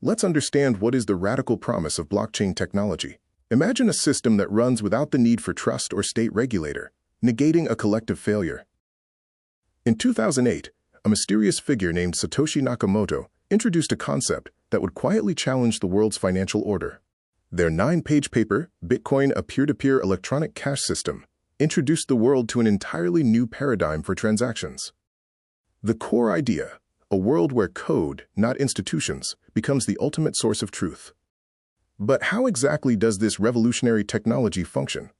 Let's understand what is the radical promise of blockchain technology. Imagine a system that runs without the need for trust or state regulator, negating a collective failure. In 2008, a mysterious figure named Satoshi Nakamoto introduced a concept that would quietly challenge the world's financial order. Their 9-page paper, Bitcoin, a peer-to-peer electronic cash system, introduced the world to an entirely new paradigm for transactions. The core idea, a world where code, not institutions, becomes the ultimate source of truth. But how exactly does this revolutionary technology function?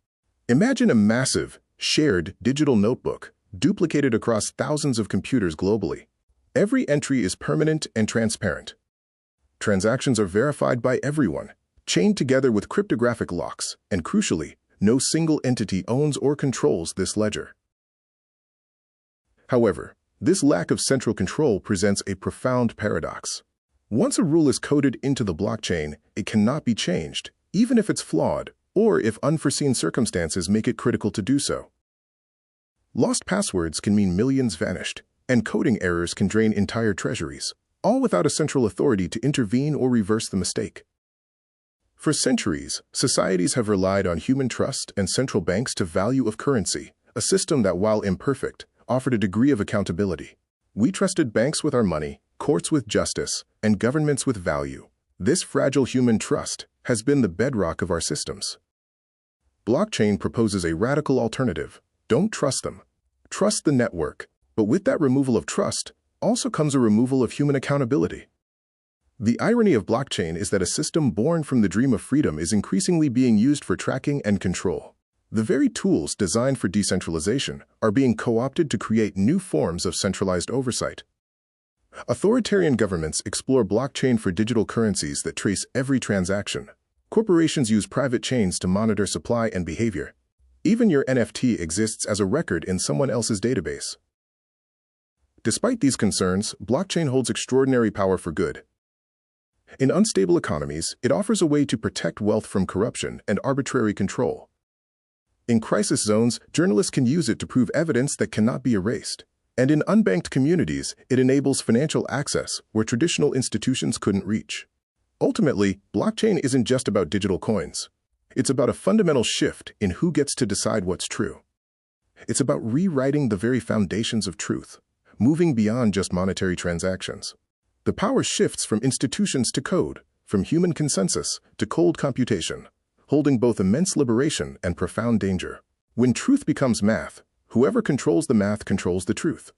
Imagine a massive, shared digital notebook, duplicated across thousands of computers globally. Every entry is permanent and transparent. Transactions are verified by everyone, chained together with cryptographic locks, and crucially, no single entity owns or controls this ledger. However, this lack of central control presents a profound paradox. Once a rule is coded into the blockchain, it cannot be changed, even if it's flawed, or if unforeseen circumstances make it critical to do so. Lost passwords can mean millions vanished, and coding errors can drain entire treasuries, all without a central authority to intervene or reverse the mistake. For centuries, societies have relied on human trust and central banks to value of currency, a system that, while imperfect, offered a degree of accountability. We trusted banks with our money, courts with justice, and governments with value. This fragile human trust has been the bedrock of our systems. Blockchain proposes a radical alternative. Don't trust them. Trust the network. But with that removal of trust also comes a removal of human accountability. The irony of blockchain is that a system born from the dream of freedom is increasingly being used for tracking and control. The very tools designed for decentralization are being co-opted to create new forms of centralized oversight. Authoritarian governments explore blockchain for digital currencies that trace every transaction. Corporations use private chains to monitor supply and behavior. Even your NFT exists as a record in someone else's database. Despite these concerns, blockchain holds extraordinary power for good. In unstable economies, it offers a way to protect wealth from corruption and arbitrary control. In crisis zones, journalists can use it to prove evidence that cannot be erased. And in unbanked communities, it enables financial access where traditional institutions couldn't reach. Ultimately, blockchain isn't just about digital coins. It's about a fundamental shift in who gets to decide what's true. It's about rewriting the very foundations of truth, moving beyond just monetary transactions. The power shifts from institutions to code, from human consensus to cold computation, holding both immense liberation and profound danger. When truth becomes math, whoever controls the math controls the truth.